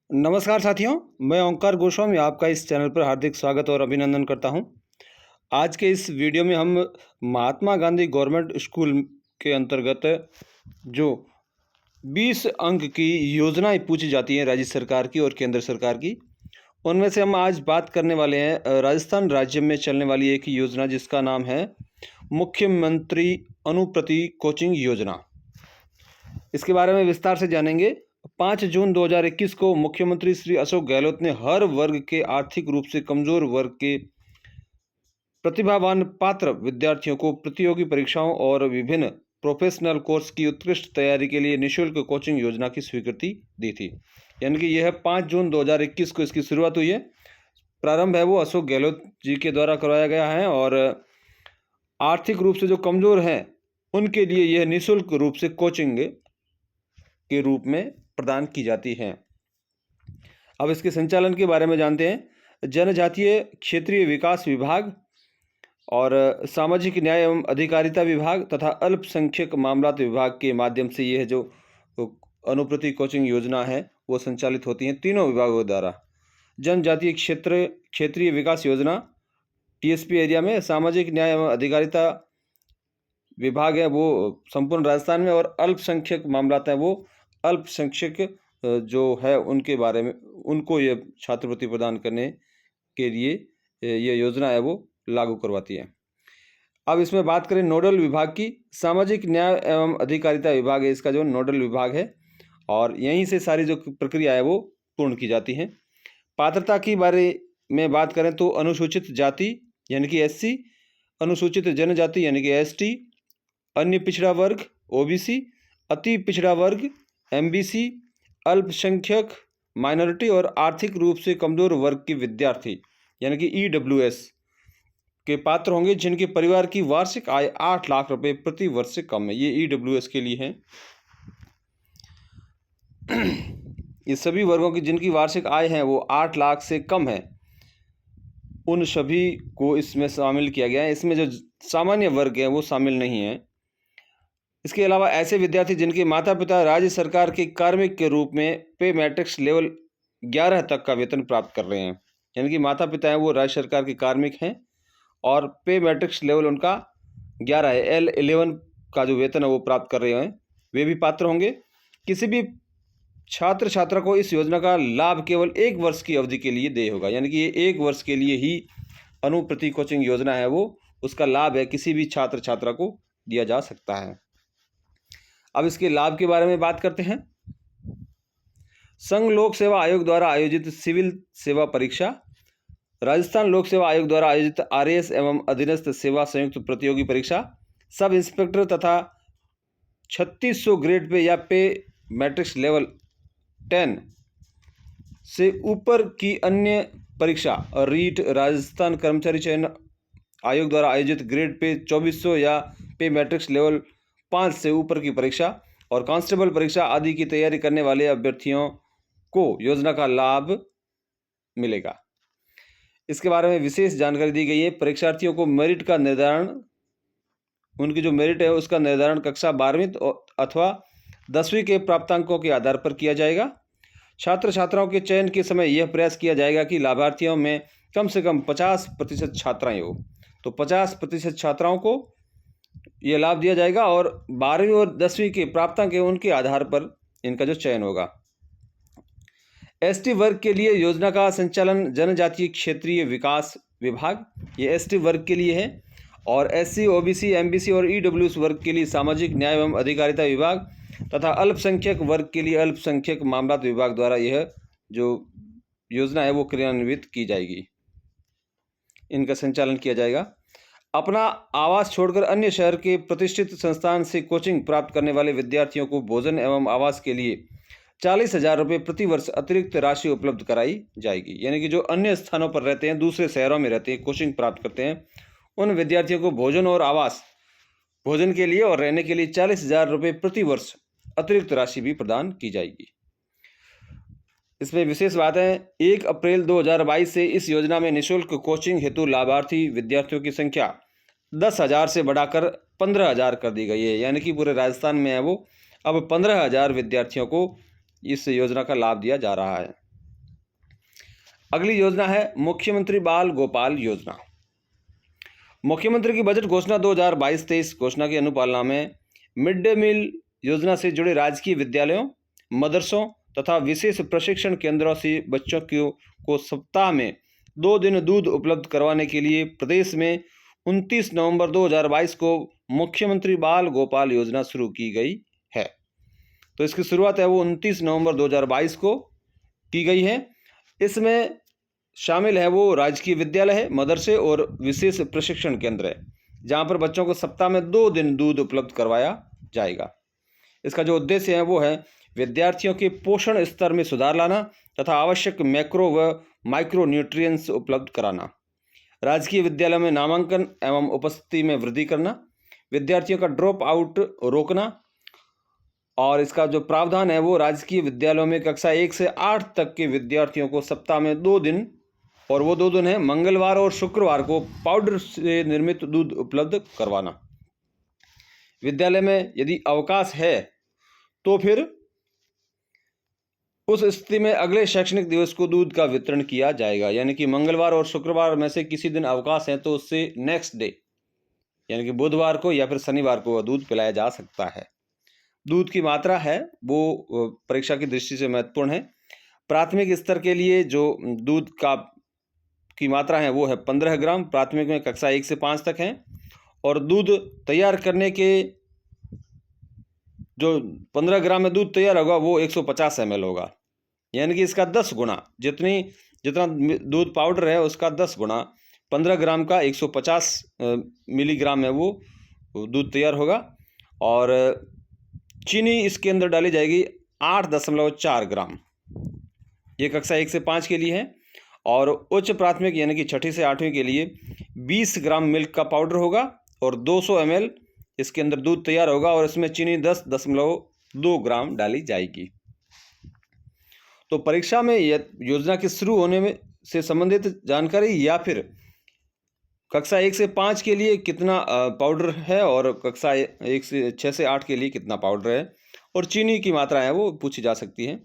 नमस्कार साथियों, मैं ओंकार गोस्वामी आपका इस चैनल पर हार्दिक स्वागत और अभिनंदन करता हूं। आज के इस वीडियो में हम महात्मा गांधी गवर्नमेंट स्कूल के अंतर्गत जो 20 अंक की योजनाएं पूछी जाती हैं राज्य सरकार की और केंद्र सरकार की, उनमें से हम आज बात करने वाले हैं राजस्थान राज्य में चलने वाली एक योजना जिसका नाम है मुख्यमंत्री अनुप्रति कोचिंग योजना। इसके बारे में विस्तार से जानेंगे। 5 जून 2021 को मुख्यमंत्री श्री अशोक गहलोत ने हर वर्ग के आर्थिक रूप से कमजोर वर्ग के प्रतिभावान पात्र विद्यार्थियों को प्रतियोगी परीक्षाओं और विभिन्न प्रोफेशनल कोर्स की उत्कृष्ट तैयारी के लिए निःशुल्क कोचिंग योजना की स्वीकृति दी थी। यानी कि यह 5 जून 2021 को इसकी शुरुआत हुई है। प्रारंभ है वो अशोक गहलोत जी के द्वारा करवाया गया है और आर्थिक रूप से जो कमजोर हैं उनके लिए यह निःशुल्क रूप से कोचिंग के रूप में प्रदान की जाती हैं। अब इसके संचालन के बारे में जानते हैं। जनजातीय क्षेत्रीय विकास विभाग और सामाजिक न्याय एवं अधिकारिता विभाग तथा अल्पसंख्यक मामलात विभाग के माध्यम से यह जो अनुप्रति कोचिंग योजना है वो संचालित होती हैं तीनों विभागों द्वारा। जनजातीय क्षेत्रीय विकास योजना टीएसपी एरिया में, सामाजिक न्याय एवं अधिकारिता विभाग है वो संपूर्ण राजस्थान में, और अल्पसंख्यक मामलात हैं वो अल्पसंख्यक जो है उनके बारे में उनको ये छात्रवृत्ति प्रदान करने के लिए ये योजना है वो लागू करवाती है। अब इसमें बात करें नोडल विभाग की, सामाजिक न्याय एवं अधिकारिता विभाग है इसका जो नोडल विभाग है, और यहीं से सारी जो प्रक्रिया है वो पूर्ण की जाती है। पात्रता की बारे में बात करें तो अनुसूचित जाति यानी कि एससी, अनुसूचित जनजाति यानी कि एसटी, अन्य पिछड़ा वर्ग ओबीसी, अति पिछड़ा वर्ग एमबीसी, अल्पसंख्यक माइनॉरिटी और आर्थिक रूप से कमजोर वर्ग के विद्यार्थी यानी कि ईडब्ल्यूएस के पात्र होंगे जिनके परिवार की वार्षिक आय 8 लाख रुपए प्रति वर्ष से कम है। ये ईडब्ल्यूएस के लिए है। ये सभी वर्गों की जिनकी वार्षिक आय है वो 8 लाख से कम है, उन सभी को इसमें शामिल किया गया है। इसमें जो सामान्य वर्ग है वो शामिल नहीं है। इसके अलावा ऐसे विद्यार्थी जिनके माता पिता राज्य सरकार के कार्मिक के रूप में पे मैट्रिक्स लेवल 11 तक का वेतन प्राप्त कर रहे हैं, यानी कि माता पिता हैं वो राज्य सरकार के कार्मिक हैं और पे मैट्रिक्स लेवल उनका 11 है, L11 का जो वेतन है वो प्राप्त कर रहे हैं, वे भी पात्र होंगे। किसी भी छात्र छात्रा को इस योजना का लाभ केवल 1 वर्ष की अवधि के लिए देय होगा, यानी कि ये 1 वर्ष के लिए ही अनुप्रति कोचिंग योजना है वो उसका लाभ है किसी भी छात्र छात्रा को दिया जा सकता है। अब इसके लाभ के बारे में बात करते हैं। संघ लोक सेवा आयोग द्वारा आयोजित सिविल सेवा परीक्षा, राजस्थान लोक सेवा आयोग द्वारा आयोजित आरएएस एवं अधीनस्थ सेवा संयुक्त प्रतियोगी परीक्षा, सब इंस्पेक्टर तथा 3600 ग्रेड पे या पे मैट्रिक्स लेवल 10 से ऊपर की अन्य परीक्षा, और रीट राजस्थान कर्मचारी चयन आयोग द्वारा आयोजित ग्रेड पे 2400 या पे मैट्रिक्स लेवल 5 से ऊपर की परीक्षा और कांस्टेबल परीक्षा आदि की तैयारी करने वाले अभ्यर्थियों को योजना का लाभ मिलेगा। इसके बारे में विशेष जानकारी दी गई है। परीक्षार्थियों को मेरिट का निर्धारण, उनकी जो मेरिट है उसका निर्धारण कक्षा 12वीं अथवा 10वीं के प्राप्तांकों के आधार पर किया जाएगा। छात्र छात्राओं के चयन के समय यह प्रयास किया जाएगा कि लाभार्थियों में कम से कम 50% छात्राएं हो, तो 50% छात्राओं को यह लाभ दिया जाएगा और 12वीं और 10वीं के प्राप्तांक के उनके आधार पर इनका जो चयन होगा। एसटी वर्ग के लिए योजना का संचालन जनजातीय क्षेत्रीय विकास विभाग, ये एसटी वर्ग के लिए है, और एससी, ओबीसी, एमबीसी और ईडब्ल्यूएस वर्ग के लिए सामाजिक न्याय एवं अधिकारिता विभाग तथा अल्पसंख्यक वर्ग के लिए अल्पसंख्यक मामलात विभाग द्वारा यह जो योजना है वो क्रियान्वित की जाएगी, इनका संचालन किया जाएगा। अपना आवास छोड़कर अन्य शहर के प्रतिष्ठित संस्थान से कोचिंग प्राप्त करने वाले विद्यार्थियों को भोजन एवं आवास के लिए 40,000 रुपये प्रति वर्ष अतिरिक्त राशि उपलब्ध कराई जाएगी, यानी कि जो अन्य स्थानों पर रहते हैं, दूसरे शहरों में रहते हैं, कोचिंग प्राप्त करते हैं, उन विद्यार्थियों को भोजन और आवास, भोजन के लिए और रहने के लिए 40,000 रुपये प्रति वर्ष अतिरिक्त राशि भी प्रदान की जाएगी। इसमें विशेष बात है, 1 अप्रैल 2022 से इस योजना में निःशुल्क कोचिंग हेतु लाभार्थी विद्यार्थियों की संख्या 10,000 से बढ़ाकर 15,000 कर दी गई है, यानी कि पूरे राजस्थान में है वो अब 15,000 विद्यार्थियों को इस योजना का लाभ दिया जा रहा है। अगली योजना है मुख्यमंत्री बाल गोपाल योजना। मुख्यमंत्री की बजट घोषणा 2022-23 घोषणा की अनुपालना में मिड डे मील योजना से जुड़े राजकीय विद्यालयों, मदरसों तथा विशेष प्रशिक्षण केंद्रों से बच्चों को सप्ताह में 2 दिन दूध उपलब्ध करवाने के लिए प्रदेश में 29 नवंबर 2022 को मुख्यमंत्री बाल गोपाल योजना शुरू की गई है। तो इसकी शुरुआत है वो 29 नवंबर 2022 को की गई है। इसमें शामिल है वो राजकीय विद्यालय है, मदरसे और विशेष प्रशिक्षण केंद्र है, जहाँ पर बच्चों को सप्ताह में 2 दिन दूध उपलब्ध करवाया जाएगा। इसका जो उद्देश्य है वो है विद्यार्थियों के पोषण स्तर में सुधार लाना तथा आवश्यक मैक्रो व माइक्रो न्यूट्रिएंट्स उपलब्ध कराना, राजकीय विद्यालय में नामांकन एवं उपस्थिति में वृद्धि करना, विद्यार्थियों का ड्रॉप आउट रोकना। और इसका जो प्रावधान है वो राजकीय विद्यालयों में कक्षा 1 से 8 तक के विद्यार्थियों को सप्ताह में 2 दिन, और वो 2 दिन है मंगलवार और शुक्रवार को पाउडर से निर्मित दूध उपलब्ध करवाना। विद्यालय में यदि अवकाश है तो फिर उस स्थिति में अगले शैक्षणिक दिवस को दूध का वितरण किया जाएगा, यानी कि मंगलवार और शुक्रवार में से किसी दिन अवकाश है तो उससे नेक्स्ट डे यानी कि बुधवार को या फिर शनिवार को दूध पिलाया जा सकता है। दूध की मात्रा है वो परीक्षा की दृष्टि से महत्वपूर्ण है। प्राथमिक स्तर के लिए जो दूध की मात्रा है वो है 15 ग्राम, प्राथमिक में कक्षा 1 से 5 तक है, और दूध तैयार करने के जो 15 ग्राम में दूध तैयार होगा वो 150 ml होगा, यानी कि इसका 10 गुना, जितना दूध पाउडर है उसका 10 गुना 15 ग्राम का 150 मिलीग्राम है वो दूध तैयार होगा। और चीनी इसके अंदर डाली जाएगी 8.4 ग्राम, ये कक्षा 1 से 5 के लिए है। और उच्च प्राथमिक यानी कि 6ठी से 8वीं के लिए 20 ग्राम मिल्क का पाउडर होगा और 200 ml इसके अंदर दूध तैयार होगा, और इसमें चीनी 10.2 ग्राम डाली जाएगी। तो परीक्षा में योजना के शुरू होने में से संबंधित जानकारी या फिर कक्षा 1 से 5 के लिए कितना पाउडर है और कक्षा 1 से 6 से 8 के लिए कितना पाउडर है और चीनी की मात्रा है वो पूछी जा सकती है।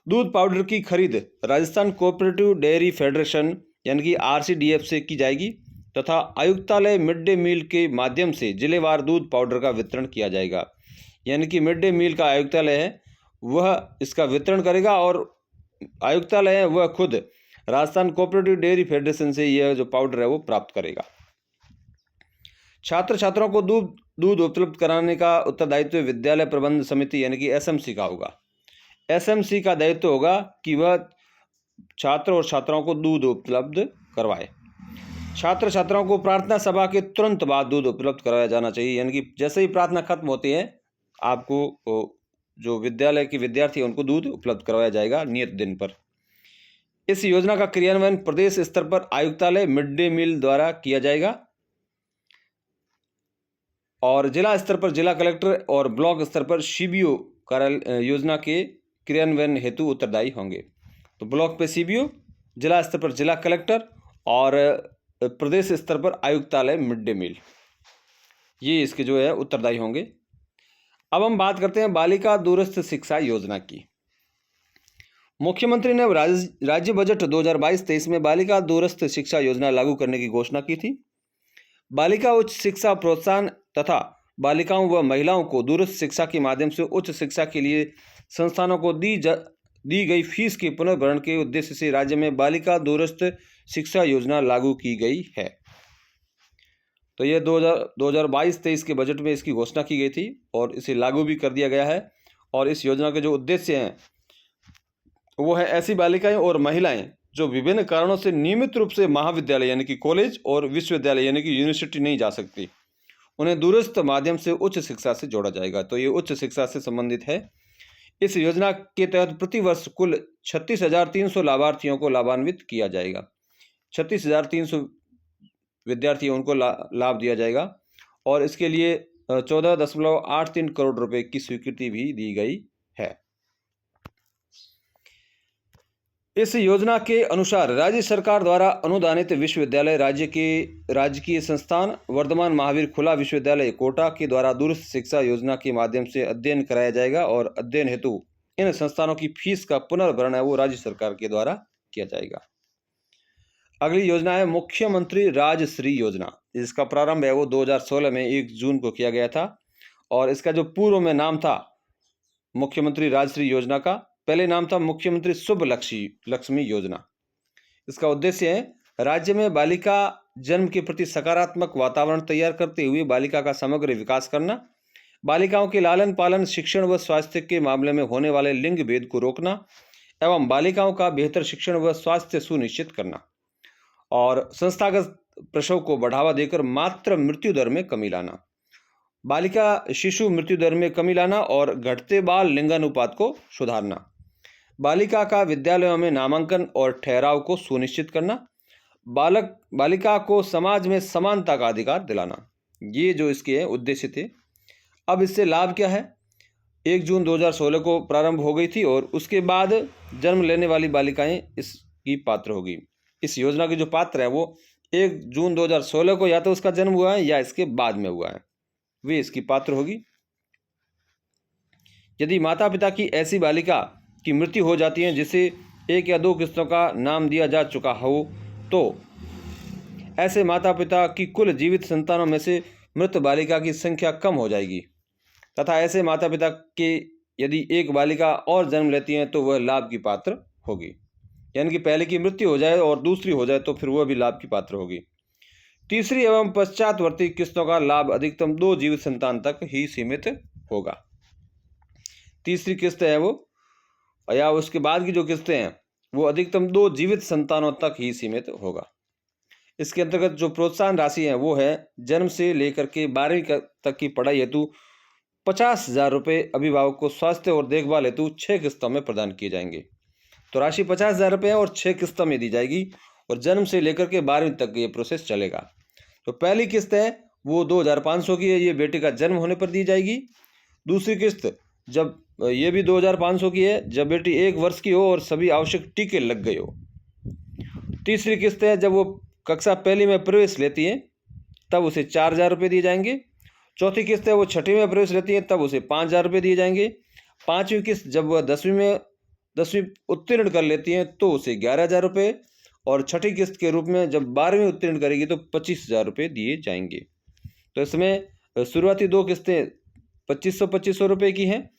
दूध पाउडर की खरीद राजस्थान कोऑपरेटिव डेयरी फेडरेशन यानी कि RCDF से की जाएगी तथा आयुक्तालय मिड डे मील के माध्यम से जिलेवार दूध पाउडर का वितरण किया जाएगा, यानी कि मिड डे मील का आयुक्तालय है वह इसका वितरण करेगा और आयुक्तालय है वह खुद राजस्थान कोऑपरेटिव डेयरी फेडरेशन से यह जो पाउडर है वो प्राप्त करेगा। छात्र छात्राओं को दूध उपलब्ध कराने का उत्तरदायित्व विद्यालय प्रबंध समिति यानी कि SMC का होगा। SMC का दायित्व होगा कि वह छात्र और छात्राओं को दूध उपलब्ध करवाए। छात्र छात्राओं को प्रार्थना सभा के तुरंत बाद दूध उपलब्ध कराया जाना चाहिए, यानी कि जैसे ही प्रार्थना खत्म होती है आपको जो विद्यालय के विद्यार्थी हैं उनको दूध उपलब्ध करवाया जाएगा नियत दिन पर। इस योजना का क्रियान्वयन प्रदेश स्तर पर आयुक्तालय मिड डे मील द्वारा किया जाएगा और जिला स्तर पर जिला कलेक्टर और ब्लॉक स्तर पर CBO कार्यालय योजना के क्रियान्वयन हेतु उत्तरदायी होंगे। तो ब्लॉक पे CBO, जिला स्तर पर जिला कलेक्टर और प्रदेश स्तर पर आयुक्तालय मिड डे मील, ये इसके जो है उत्तरदायी होंगे। अब हम बात करते हैं बालिका दूरस्थ शिक्षा योजना की। मुख्यमंत्री ने राज्य बजट 2022-23 में बालिका दूरस्थ शिक्षा योजना लागू करने की घोषणा की थी। बालिका उच्च शिक्षा प्रोत्साहन तथा बालिकाओं व महिलाओं को दूरस्थ शिक्षा के माध्यम से उच्च शिक्षा के लिए संस्थानों को दी गई फीस के पुनर्भरण के उद्देश्य से राज्य में बालिका दूरस्थ शिक्षा योजना लागू की गई है। तो यह 2022-23 के बजट में इसकी घोषणा की गई थी और इसे लागू भी कर दिया गया है। और इस योजना के जो उद्देश्य हैं वो है ऐसी बालिकाएं और महिलाएं जो विभिन्न कारणों से नियमित रूप से महाविद्यालय यानी कि कॉलेज और विश्वविद्यालय यानी कि यूनिवर्सिटी नहीं जा सकती, उन्हें दूरस्थ माध्यम से उच्च शिक्षा से जोड़ा जाएगा। तो ये उच्च शिक्षा से संबंधित है। इस योजना के तहत प्रति वर्ष कुल 36,300 लाभार्थियों को लाभान्वित किया जाएगा। 36,300 विद्यार्थी उनको लाभ दिया जाएगा और इसके लिए 14.83 करोड़ रुपए की स्वीकृति भी दी गई है। इस योजना के अनुसार राज्य सरकार द्वारा अनुदानित विश्वविद्यालय, राजकीय संस्थान, वर्धमान महावीर खुला विश्वविद्यालय कोटा के द्वारा दूरस्थ शिक्षा योजना के माध्यम से अध्ययन कराया जाएगा और अध्ययन हेतु इन संस्थानों की फीस का पुनर्भरण है वो राज्य सरकार के द्वारा किया जाएगा। अगली योजना है मुख्यमंत्री राजश्री योजना। इसका प्रारंभ है वो 2016 में 1 जून को किया गया था और इसका जो पूर्व में नाम था मुख्यमंत्री राजश्री योजना का, पहले नाम था मुख्यमंत्री शुभ लक्ष्मी योजना। इसका उद्देश्य है राज्य में बालिका जन्म के प्रति सकारात्मक वातावरण तैयार करते हुए बालिका का समग्र विकास करना, बालिकाओं के लालन पालन, शिक्षण व स्वास्थ्य के मामले में होने वाले लिंग भेद को रोकना एवं बालिकाओं का बेहतर शिक्षण व स्वास्थ्य सुनिश्चित करना और संस्थागत प्रसव को बढ़ावा देकर मातृ मृत्यु दर में कमी लाना, बालिका शिशु मृत्यु दर में कमी लाना और घटते बाल लिंगानुपात को सुधारना, बालिका का विद्यालयों में नामांकन और ठहराव को सुनिश्चित करना, बालिका को समाज में समानता का अधिकार दिलाना। ये जो इसके उद्देश्य थे। अब इससे लाभ क्या है? 1 जून 2016 को प्रारंभ हो गई थी और उसके बाद जन्म लेने वाली बालिकाएं इसकी पात्र होगी। इस योजना के जो पात्र है वो 1 जून 2016 को या तो उसका जन्म हुआ है या इसके बाद में हुआ है, वे इसकी पात्र होगी। यदि माता पिता की ऐसी बालिका की मृत्यु हो जाती है जिसे 1 या 2 किस्तों का नाम दिया जा चुका हो, तो ऐसे माता पिता की कुल जीवित संतानों में से मृत बालिका की संख्या कम हो जाएगी तथा ऐसे माता पिता के यदि एक बालिका और जन्म लेती हैं तो वह लाभ की पात्र होगी। यानी कि पहले की मृत्यु हो जाए और दूसरी हो जाए तो फिर वह भी लाभ की पात्र होगी। तीसरी एवं पश्चातवर्ती किस्तों का लाभ अधिकतम 2 जीवित संतान तक ही सीमित होगा। तीसरी किस्त है वो या उसके बाद की जो किस्तें हैं वो अधिकतम 2 जीवित संतानों तक ही सीमित होगा। इसके अंतर्गत जो प्रोत्साहन राशि है वो है जन्म से लेकर के 12वीं तक की पढ़ाई हेतु 50,000 रुपये अभिभावक को स्वास्थ्य और देखभाल हेतु 6 किस्तों में प्रदान किए जाएंगे। तो राशि 50,000 रुपये है और 6 किस्तों में दी जाएगी और जन्म से लेकर के 12वीं तक ये प्रोसेस चलेगा। तो पहली किस्त है वो 2,500 की है, ये बेटे का जन्म होने पर दी जाएगी। दूसरी किस्त जब ये भी 2,500 की है जब बेटी 1 वर्ष की हो और सभी आवश्यक टीके लग गए हो। तीसरी किस्त है जब वो कक्षा पहली में प्रवेश लेती है तब उसे 4,000 रुपये दिए जाएंगे। चौथी किस्त है वो 6वीं में प्रवेश लेती है तब उसे 5,000 रुपये दिए जाएंगे। पाँचवीं किस्त जब वह 10वीं उत्तीर्ण कर लेती हैं तो उसे 11,000 रुपये और छठी किस्त के रूप में जब 12वीं उत्तीर्ण करेगी तो 25,000 रुपये दिए जाएंगे। तो इसमें शुरुआती 2 किस्तें 2,500 रुपये की हैं,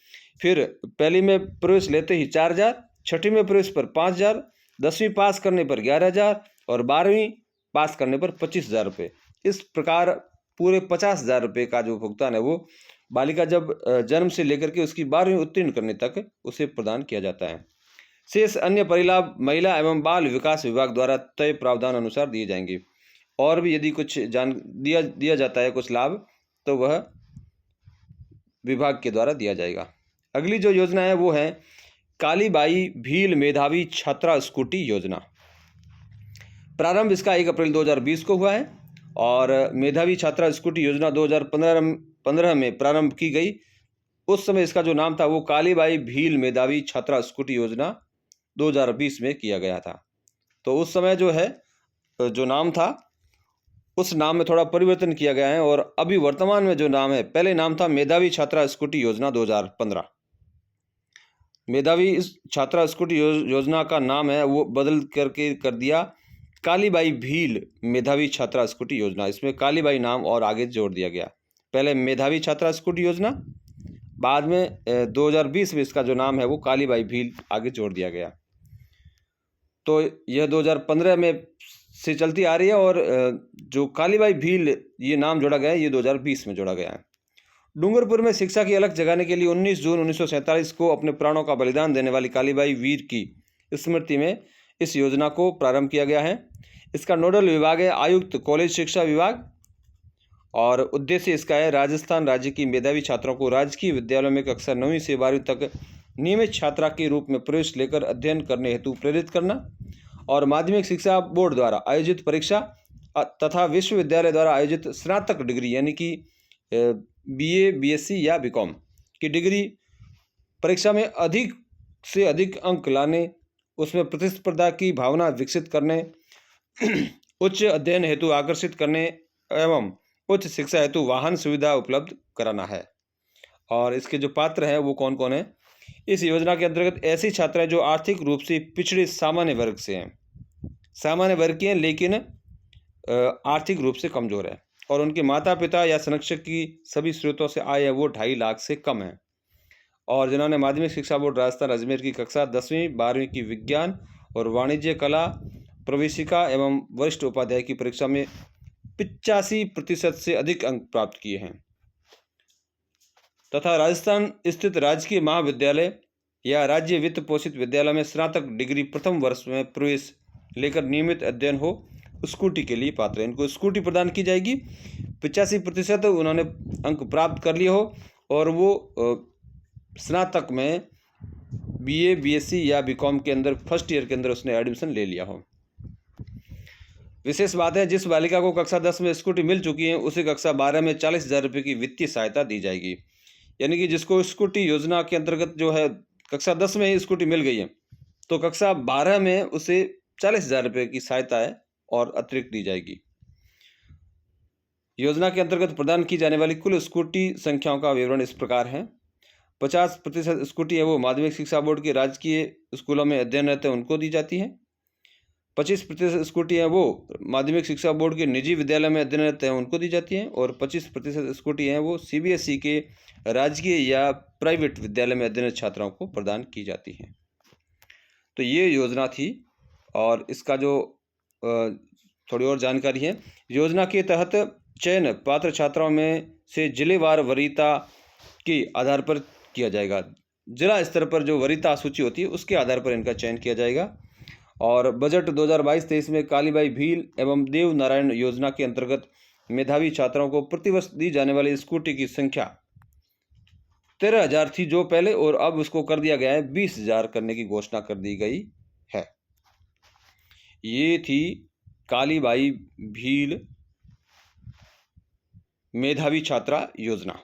फिर पहली में प्रवेश लेते ही 4,000, छठी में प्रवेश पर 5,000, 10वीं पास करने पर 11,000 और 12वीं पास करने पर 25,000 रुपये। इस प्रकार पूरे 50,000 रुपये का जो भुगतान है वो बालिका जब जन्म से लेकर के उसकी 12वीं उत्तीर्ण करने तक उसे प्रदान किया जाता है। शेष अन्य परिलाभ महिला एवं बाल विकास विभाग द्वारा तय प्रावधान अनुसार दिए जाएंगे। और भी यदि कुछ दिया जाता है कुछ लाभ तो वह विभाग के द्वारा दिया जाएगा। अगली जो योजना है वो है कालीबाई भील मेधावी छात्रा स्कूटी योजना। प्रारंभ इसका 1 अप्रैल 2020 को हुआ है और मेधावी छात्रा स्कूटी योजना 2015 में प्रारंभ की गई। उस समय इसका जो नाम था वो कालीबाई भील मेधावी छात्रा स्कूटी योजना 2020 में किया गया था। तो उस समय जो है जो नाम था उस नाम में थोड़ा परिवर्तन किया गया है और अभी वर्तमान में जो नाम है, पहले नाम था मेधावी छात्रा स्कूटी योजना 2015। मेधावी छात्रा स्कूटी योजना का नाम है वो बदल करके कर दिया कालीबाई भील मेधावी छात्रा स्कूटी योजना। इसमें कालीबाई नाम और आगे जोड़ दिया गया। पहले मेधावी छात्रा स्कूटी योजना, बाद में 2020 में इसका जो नाम है वो कालीबाई भील आगे जोड़ दिया गया। तो यह 2015 में से चलती आ रही है और जो कालीबाई भील ये नाम जोड़ा गया है ये 2020 में जोड़ा गया है। डूंगरपुर में शिक्षा की अलख जगाने के लिए 19 जून 1947 को अपने प्राणों का बलिदान देने वाली कालीबाई वीर की स्मृति में इस योजना को प्रारंभ किया गया है। इसका नोडल विभाग है आयुक्त कॉलेज शिक्षा विभाग और उद्देश्य इसका है राजस्थान राज्य की मेधावी छात्रों को राजकीय विद्यालयों में कक्षा 9वीं से 12वीं तक नियमित छात्रा के रूप में प्रवेश लेकर अध्ययन करने हेतु प्रेरित करना और माध्यमिक शिक्षा बोर्ड द्वारा आयोजित परीक्षा तथा विश्वविद्यालय द्वारा आयोजित स्नातक डिग्री यानी कि BA, BSc या BCom की डिग्री परीक्षा में अधिक से अधिक अंक लाने, उसमें प्रतिस्पर्धा की भावना विकसित करने, उच्च अध्ययन हेतु आकर्षित करने एवं उच्च शिक्षा हेतु वाहन सुविधा उपलब्ध कराना है। और इसके जो पात्र हैं वो कौन कौन है? इस योजना के अंतर्गत ऐसी छात्राएं जो आर्थिक रूप से पिछड़े सामान्य वर्ग से हैं, सामान्य वर्ग की हैं लेकिन आर्थिक रूप से कमज़ोर है और उनके माता पिता या संरक्षक की सभी स्रोतों से आय है वो 2.5 लाख से कम है। और जिन्होंने माध्यमिक शिक्षा बोर्ड राजस्थान अजमेर की कक्षा 10वीं 12वीं की विज्ञान और वाणिज्य कला प्रवेशिका एवं वरिष्ठ उपाध्याय की परीक्षा में 85% से अधिक अंक प्राप्त किए हैं तथा राजस्थान स्थित राजकीय महाविद्यालय या राज्य वित्त पोषित विद्यालय में स्नातक डिग्री प्रथम वर्ष में प्रवेश लेकर नियमित अध्ययन हो स्कूटी के लिए पात्र है। इनको स्कूटी प्रदान की जाएगी। 85% उन्होंने अंक प्राप्त कर लिए हो और वो स्नातक में बीए बीएससी या बीकॉम के अंदर फर्स्ट ईयर के अंदर उसने एडमिशन ले लिया हो। विशेष बात है, जिस बालिका को कक्षा 10 में स्कूटी मिल चुकी है उसे कक्षा 12 में 40,000 रुपये की वित्तीय सहायता दी जाएगी। यानी कि जिसको स्कूटी योजना के अंतर्गत जो है कक्षा 10 में ही स्कूटी मिल गई है तो कक्षा 12 में उसे 40,000 रुपये की सहायता है और अतिरिक्त दी जाएगी। योजना के अंतर्गत प्रदान की जाने वाली कुल स्कूटी संख्याओं का विवरण इस प्रकार है। 50% स्कूटी है वो माध्यमिक शिक्षा बोर्ड के राजकीय स्कूलों में अध्ययनरत है उनको दी जाती है। 25% स्कूटी है वो माध्यमिक शिक्षा बोर्ड के निजी विद्यालय में अध्ययनरत हैं उनको दी जाती हैं और 25% स्कूटी हैं वो सीबीएसई के राजकीय या प्राइवेट विद्यालय में अध्ययनरत छात्राओं को प्रदान की जाती हैं। तो ये योजना थी और इसका जो थोड़ी और जानकारी है। योजना के तहत चयन पात्र छात्राओं में से जिलेवार वरीयता के आधार पर किया जाएगा। जिला स्तर पर जो वरीयता सूची होती है उसके आधार पर इनका चयन किया जाएगा। और बजट 2022-23 में कालीबाई भील एवं देव नारायण योजना के अंतर्गत मेधावी छात्राओं को प्रतिवर्ष दी जाने वाली स्कूटी की संख्या 13,000 थी जो पहले, और अब उसको कर दिया गया है 20,000 करने की घोषणा कर दी गई है। ये थी कालीबाई भील मेधावी छात्रा योजना।